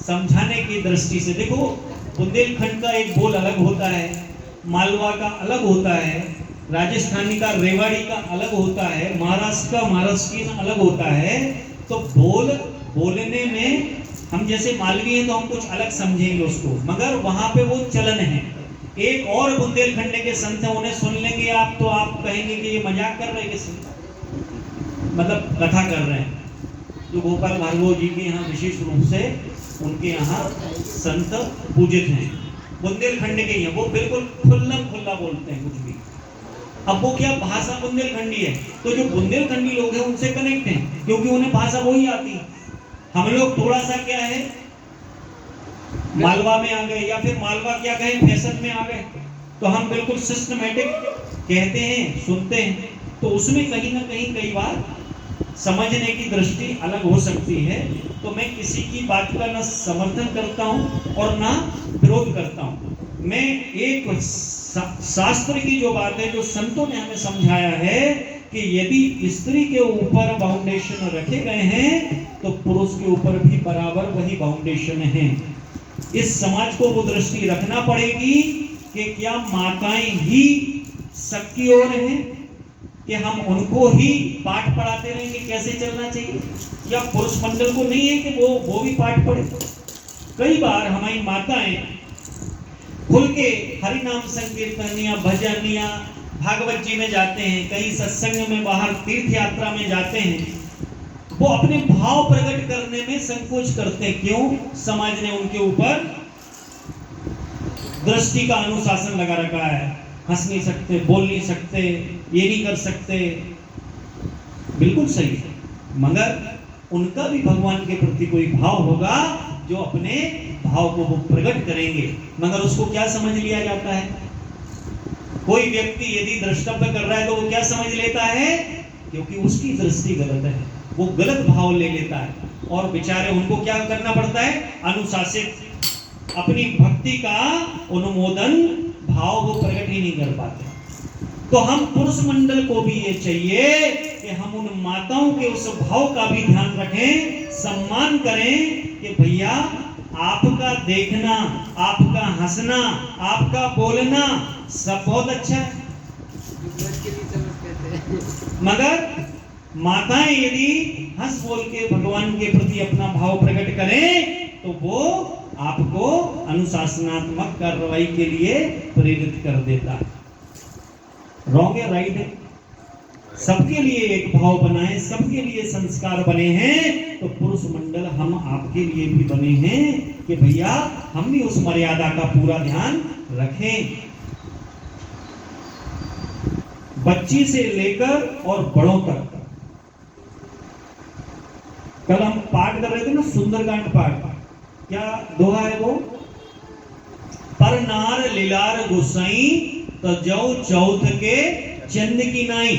समझाने की दृष्टि से। देखो, बुंदेलखंड का एक बोल अलग होता है, मालवा का अलग होता है, राजस्थानी का रेवाड़ी का अलग होता है, महाराष्ट्र का महाराष्ट्रीयन अलग होता है। तो बोलने में हम जैसे मालवी हैं तो हम कुछ अलग समझेंगे उसको, मगर वहां पे वो चलन है। एक और बुंदेलखंड के संत हैं, उन्हें सुन लेंगे आप तो आप कहेंगे कि ये मजाक कर रहे हैं, किसी मतलब कथा कर रहे हैं। जो गोपाल भार्गव जी के यहाँ विशेष रूप से उनके यहाँ संत पूजित हैं, बुंदेलखंड के ही हैं, वो बिल्कुल खुल्ला बोलते हैं कुछ भी। अब वो क्या भाषा बुंदेलखंडी है, तो जो बुंदेलखंडी लोग हैं उनसे कनेक्ट हैं क्योंकि उन्हें भाषा वही आती है। हम लोग थोड़ा सा क्या है, मालवा में आ गए, या फिर मालवा क्या कहें फैशन में आ गए, तो हम बिल्कुल सिस्टमैटिक कहते हैं, सुनते हैं, तो उसमें कहीं ना कहीं कई बार समझने की दृष्टि अलग हो सकती है। तो मैं किसी की बात का ना समर्थन करता हूं और ना विरोध करता हूं। मैं एक शास्त्र की जो बात है, जो संतों ने हमें समझाया है कि यदि स्त्री के ऊपर बाउंडेशन रखे गए हैं तो पुरुष के ऊपर भी बराबर वही बाउंडेशन है। इस समाज को वो दृष्टि रखना पड़ेगी कि क्या माताएं ही सबकी ओर हैं, कि हम उनको ही पाठ पढ़ाते रहेंगे कैसे चलना चाहिए, या पुरुष मंडल को नहीं है कि वो भी पाठ पढ़े। कई बार हमारी माताएं खुल के हरि नाम संकीर्तनिया, भजनिया, भागवत जी में जाते हैं, कहीं सत्संग में, बाहर तीर्थ यात्रा में जाते हैं, वो अपने भाव प्रकट करने में संकोच करते हैं। क्यों? समाज ने उनके ऊपर दृष्टि का अनुशासन लगा रखा है, हंस नहीं सकते, बोल नहीं सकते, ये नहीं कर सकते। बिल्कुल सही है, मगर उनका भी भगवान के प्रति कोई भाव होगा जो अपने भाव को वो प्रकट करेंगे। मगर उसको क्या समझ लिया जाता है? कोई व्यक्ति यदि द्रष्टव्य कर रहा है तो वो क्या समझ लेता है? क्योंकि उसकी दृष्टि गलत है, वो गलत भाव ले लेता है, और बेचारे उनको क्या करना पड़ता है? अनुशासित, अपनी भक्ति का अनुमोदन भाव वो प्रकट ही नहीं कर पाते। तो हम पुरुष मंडल को भी ये चाहिए कि हम उन माताओं के उस भाव का भी ध्यान रखें, सम्मान करें कि भैया आपका देखना, आपका हंसना, आपका बोलना सब बहुत अच्छा है, मगर माताएं यदि हंस बोल के भगवान के प्रति अपना भाव प्रकट करें तो वो आपको अनुशासनात्मक कार्रवाई के लिए प्रेरित कर देता है। रॉन्ग है, राइट है? सबके लिए एक भाव बना है, सबके लिए संस्कार बने हैं, तो पुरुष मंडल हम आपके लिए भी बने हैं कि भैया हम भी उस मर्यादा का पूरा ध्यान रखें। बच्ची से लेकर और बड़ों तक। कल हम पाठ कर रहे थे ना, सुंदरकांड पाठ, क्या दोहा है वो? पर नार लीलार गुसाई तो जौ चौथ के चंद की नाई।